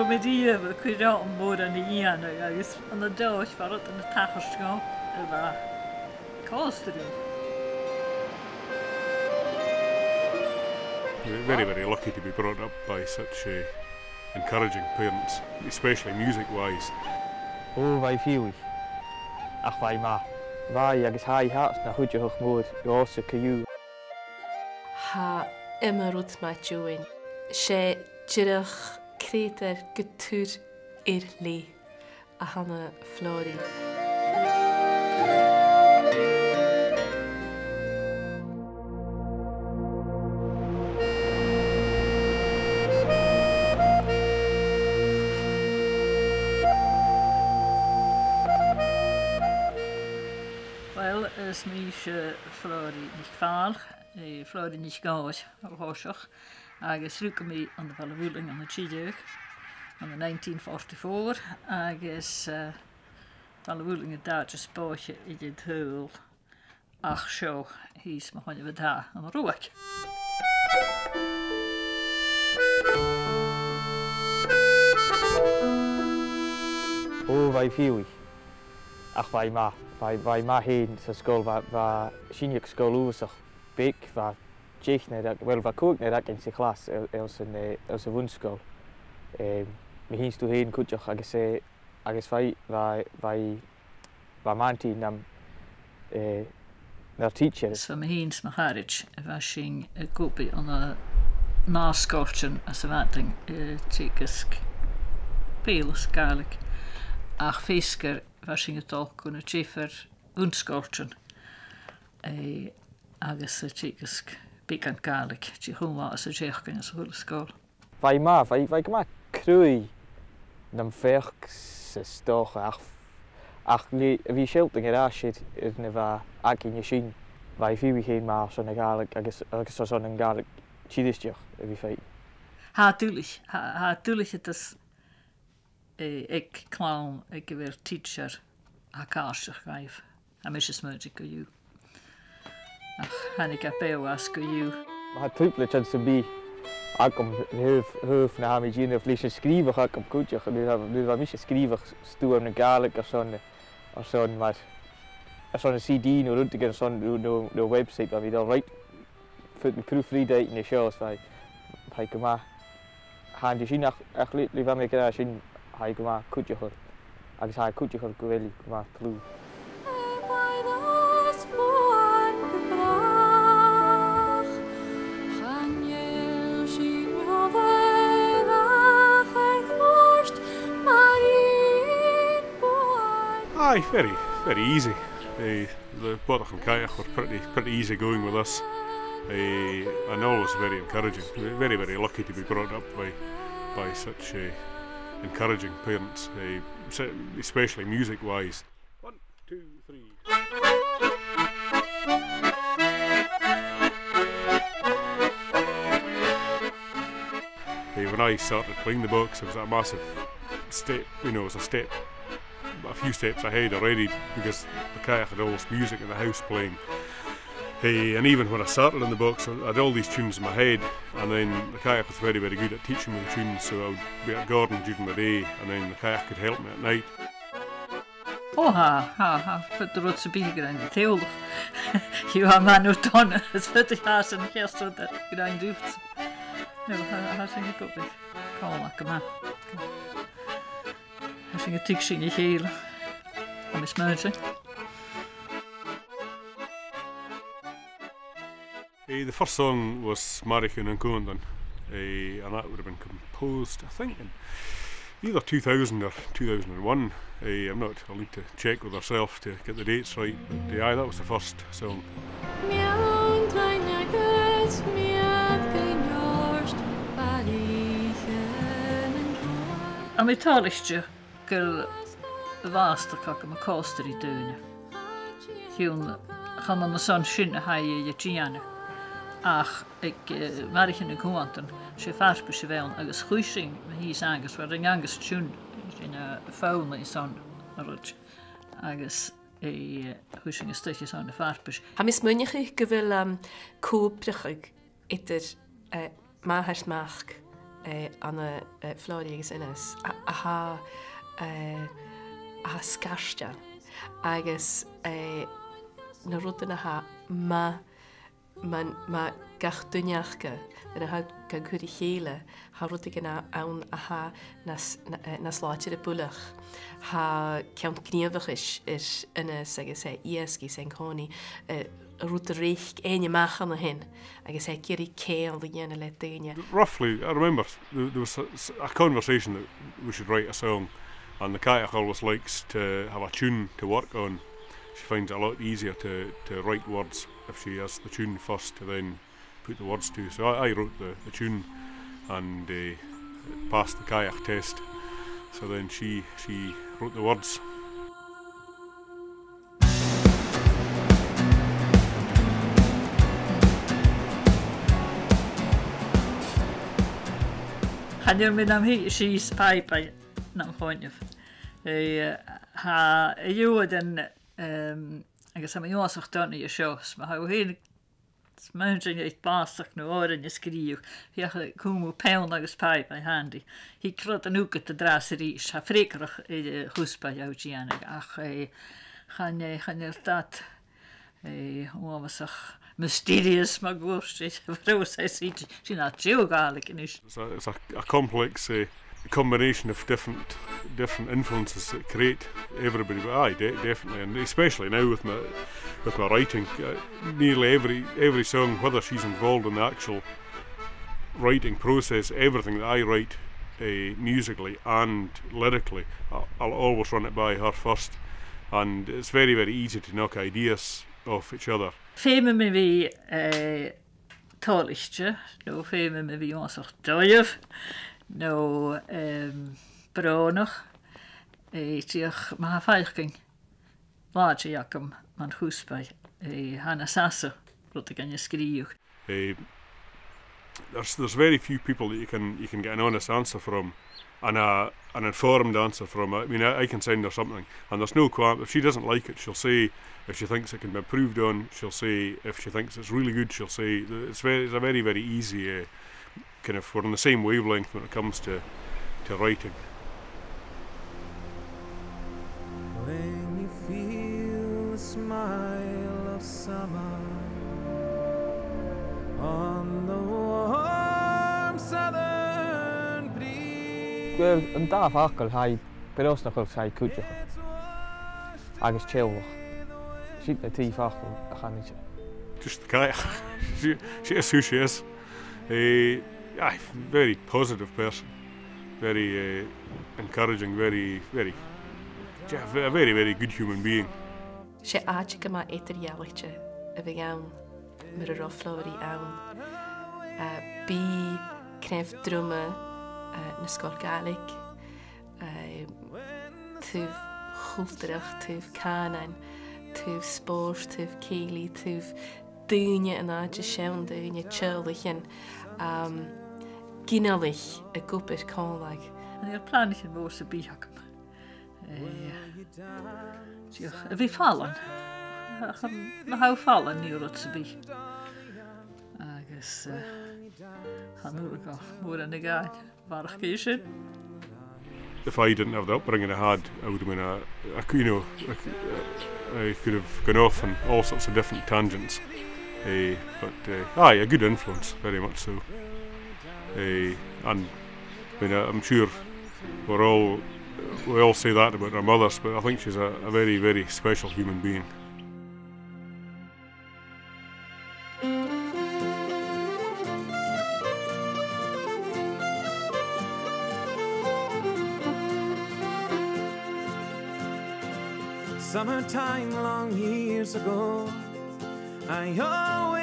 comedie cuireá an mór an íana agus an na dáis farad an na tachascá bheit cástarí. We're very, very lucky to be brought up by such encouraging parents, especially music-wise. O, bhai fiúi, ach bhai ma. Bhai agus hai hat na chuideach mór gása cayú. Ha imarút ma dúin. Sé dúrach crétar gytúr lí a hana Flòraidh. Well, is mí Flòraidh MacPhail, Flòraidh Nic ar háiseach, agus rúca mí an bhfuiling an na Tiree an 1944, agus bhfuiling a dáte spáise I dé thuúil ach seo hís má chuine bh dá an ruach. O, bhai fiúi, ach bhai ma. Bhai ma héin sa scóil bhá síneach scóil úsach bec bhá déchne, well bhá cúgne ag in sa chlás els a bhunscóil. Mi híns tú héin cúteach agus bhai mantí nam nar teacher. So mi híns ma hárid bhá sin gúpi an a náscóiltin as a bhating tícasc Phàil Gaelic ach féiscar bhá sin atá gona tífar únscóiltin agus a tícasc bec an Gaelic tí thumá as a déachcin as a thula scóil. Bhai ma, bhai go ma crúi nam féach sa stócha ach bhí seilting ar áisiid na bhá agin sin bhai fiúi héin má son na Gaelic agus son an Gaelic tídisteach a bhí féit. Há dúlich it is ag clán ag go bhfuir teacher a cáisteach raibh a mis is muidir go dú. Ach hanig a béhas go dú. Má túpla an sa bí agam thuh na haimi díanamh leis an scríbach agam cúteach nu bhá mis a scríbach stúar na Gaelic ar son a CD nó runtagan son nó website a bhí dá right fut mi proofreader in na seos bhai go má hándi sin ach lí bhá mé go sin hai go má cúteachar agus hai cúteachar go bhfuil go má tlú. Aye, very, very easy. The Bodach and Kayak were pretty easy going with us, and always very encouraging. We're very, very lucky to be brought up by such encouraging parents, especially music-wise. 1, 2, 3. When I started playing the box, it was a massive step. You know, it was a few steps ahead already because the kayak had all this music in the house playing. And even when I started in the box, I had all these tunes in my head, and then the kayak was very, very good at teaching me the tunes, so I would be at garden during the day, and then the kayak could help me at night. Oh, for the road to be grand teol. You are man of done, it's for the house and the hair that grand dudes. No, I think it got big. Call like a man. I think it takes in your heel. I'm a smudging. The first song was Marichin and Conan, and that would have been composed, I think, in either 2000 or 2001. I'm not, I'll need to check with ourselves to get the dates right, but aye, that was the first song. Am I talistje gur vastach ag am a cástarí dúine. Hiún chan an na son sin a haie tíana. Ach ag Marichin na Coantan sé farpa sé bhean agus chuising na hís agus war ring agus tún in a Phàil na son a rud agus chuising a stichis an na farpas. Ha mis muinneach go bhfuil cúbrachig idir máthairsmach anna Flòraidh agus inas a ha scarsta agus na ruta na ha ma gach duneachcha na ha ga guri chéile ha ruta gana ann a ha na sláitir a bulach ha ceant gníomhach is inas agus iasci sen cóni ruta réich aine machan na hin agus giri céal the dhéana le daine. Roughly, I remember there was a conversation that we should write a song, and the Cailleach always likes to have a tune to work on. She finds it a lot easier to write words if she has the tune first to then put the words to. So I wrote the tune and passed the Cailleach test. So then she wrote the words. Hanneer min am hi she's pipe nam hoinef. Ha Ewan agus am Joach donna je shows, maar how heen smuntering het basach no oren je skriuch. Hi kumu pound agus pipe by handy. Hi krot an uke te draseries. Ha frekerig huspa joujianig. Ach gaan je dat omasach mysterious maar gorstig. Vroos I see she not Gaelic in is. It's a complex combination of different influences that create everybody, but aye, definitely, and especially now with my writing, nearly every song, whether she's involved in the actual writing process, everything that I write musically and lyrically, I'll always run it by her first, and it's very, very easy to knock ideas off each other. Feme me vi talichtje, no feme me vi ons doief, no bronig, tiach ma feilking, laatje jakem man husbij, Hanna Sassa, wat ik aan je skriuch. There's very few people that you can get an honest answer from, and an informed answer from. I mean, I can send her something, and there's no qualm. If she doesn't like it, she'll say. If she thinks it can be improved on, she'll say. If she thinks it's really good, she'll say. It's a very, very easy kind of. We're on the same wavelength when it comes to writing. When you feel the smile of summer on the warm southern breeze. Wel, yn da ffacol hai, berosnachol hai cwtioch. Agus chelwch. Sheep the tea ffacol a chanitio. Just the Cailleach. She is who she is. Very positive person. Very encouraging, very, a very, very good human being. She áitige ma Tiriodh a bhí ann mar a Flòraidh ann. Bí cnéimh druma na scóil Gaelic. Tuh chultarach, tuh cánain, tuh spórt, tuh céili, tuh duine an áide sean duine tseolachin. Ginalich a gúpir cálaig. En er planchen voor ze bijhakken. Vi fallen. We hou fallen nu dat ze bij. Agus gaan we gaan more in de gaai. Waar ik kies in. If I didn't have the upbringing I had, I would have been I could have gone off on all sorts of different tangents. A good influence, very much so. And I mean, I'm sure we all say that about our mothers, but I think she's a very, very special human being. Summertime long years ago, I always